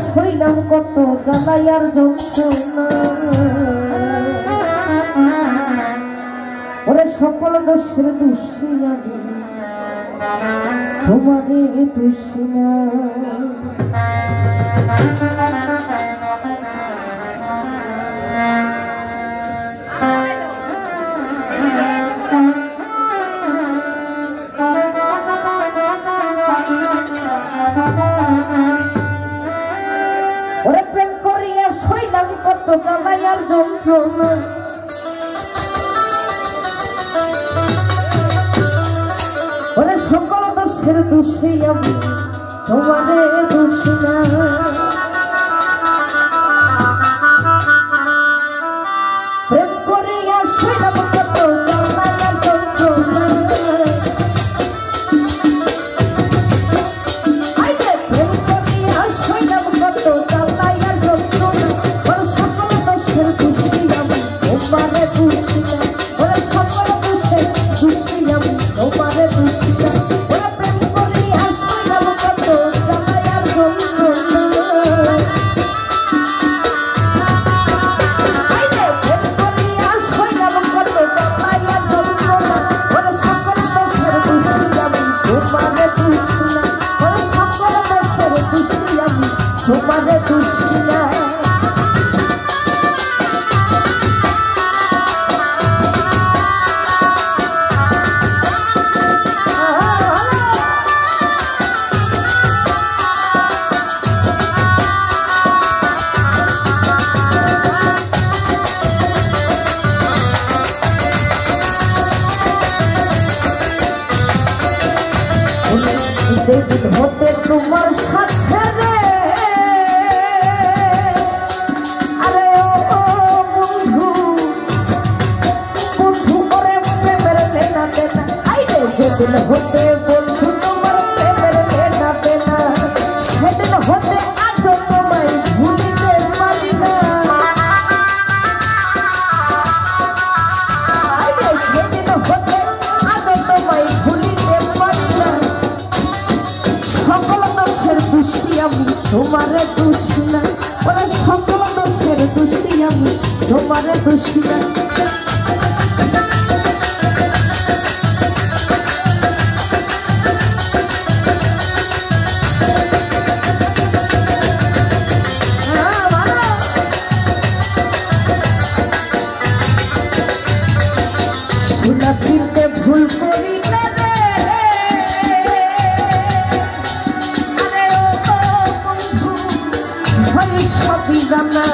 সইলাম কত জ্বালাইয়ার যন্ত্রণা ওরে সকল দোষের দোষী আমি তোমারে দোষী না ওরে প্রেম করিয়া সইলাম কত জ্বালাইয়ার যন্ত্রণা ওরে সকল দোষের দোষী আমি তোমারে দোষী না প্রেম করিয়া সইলাম কত জ্বালাইয়ার যন্ত্রণা প্রেম করিয়া সইলাম কত জ্বালাইয়ার যন্ত্রণা ওরে সকল দোষের দোষী আমি তোমারে দোষী না ওরে সকল দোষের দোষী আমি তোমারে দোষী না ওরে প্রেম করিয়া সইলাম কত জ্বালাইয়ার যন্ত্রণা প্রেম করিয়া সইলাম কত জ্বালাইয়ার যন্ত্রণা ওরে সকল দোষের দোষী আমি তোমারে দোষী না ওরে সকল দোষের দোষী আমি তোমারে দোষী না দেবী হতে তোমার সাথে রে আরে ও বন্ধু বন্ধু করে প্রেমের লেনা দেনা আইরে যেদিন হতে বন্ধু তোমার প্রেমের লেনা দেনা সেদিন হতে আজ তোমায় ভুলিতে পারি না আইরে সেদিন হতে আজ তোমায় ভুলিতে পারি না সকল দোষের দোষী আমি তোমারে দোষী না ওরে সকল দোষের দোষী আমি তোমারে দোষী না সুলা চিনতে ভুল করি না রে আরে ও বন্ধু হয় সবই জানা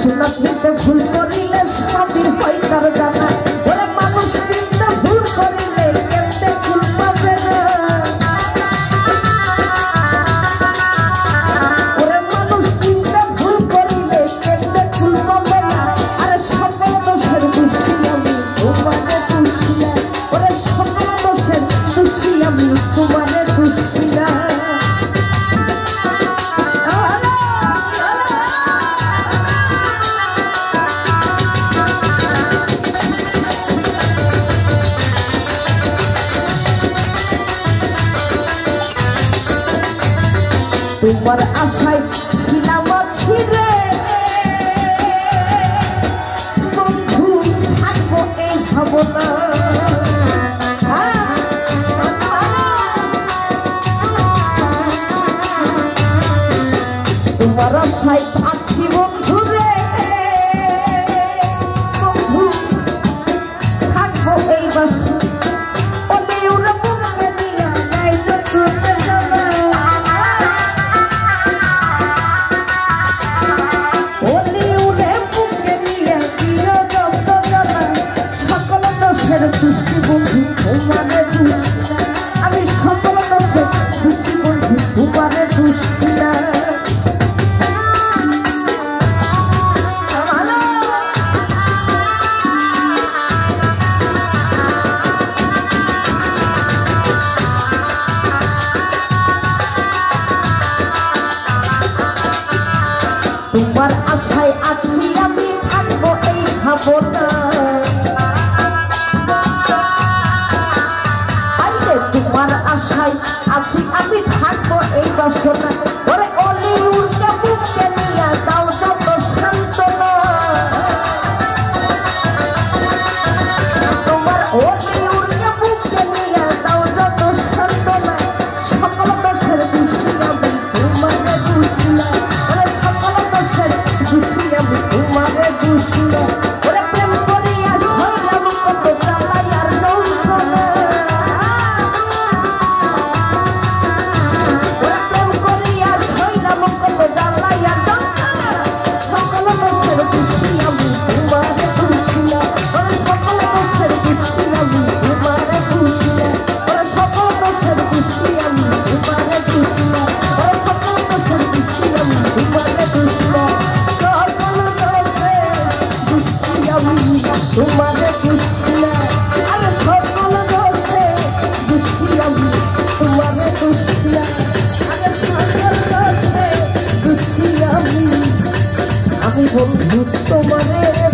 সুলা চিনতে ভুল করিলে সবই হয় তার জানা ওরে মানুষ চিনতে ভুল করিলে কেমনে ভুল পাবে না ওরে মানুষ চিনতে ভুল করিলে কেমনে ভুল পাবে না আরে সকল দোষের দোষী আমি তোমারে দোষী না ওরে সকল দোষের দোষী আমি তোমারে দোষী না তোমার আশায় ছিলাম ছিড়ে বন্ধু থাকবো এই ভাবনা তোমার আশায় আছি বন্ধু রে বন্ধু থাকবো এই বাসা ওলে ওরা বুকে নিয়ে নাই করতে যাবা ওলে ওরে বুকে নিয়ে দিও যত জানা সকল দোষের দোষী বন্ধু তোমারে দোষী না আমি সকল দোষের দোষী বন্ধু তোমারে দোষী না তোমার আশায় আছি আমি থাকবো এই ভাবনা আশায় আছি আমি থাকবো এই বাসনা ওরে অলি উড়কে বুকে নিয়ে দাও যত সান্ত্বনা তোমার অলি উড়কে বুকে নিয়ে দাও যত সান্ত্বনা সকল দোষের দোষী আমি তোমারে দোষী না ওরে সকল দোষের দোষী আমি তোমারে দোষী না ওরে প্রেম করিয়া সইলাম কত জ্বালাই আর যন্ত্রণা ওরে প্রেম করিয়া সইলাম কত জ্বালাই আর যন্ত্রণা সকল দোষের দোষী আমি তোমারে দোষী না ওরে সকল দোষের দোষী আমি তোমারে দোষী না ওরে সকল দোষের দোষী আমি তোমারে দোষী না ওরে সকল দোষের দোষী আমি তোমারে দোষী না সকল দোষের দোষী আমি তোমারে দোষী না আরে সকল দোষের দোষী আমি তোমারে দোষী না আরে সকল দোষের দোষী আমি বন্ধু তোমারে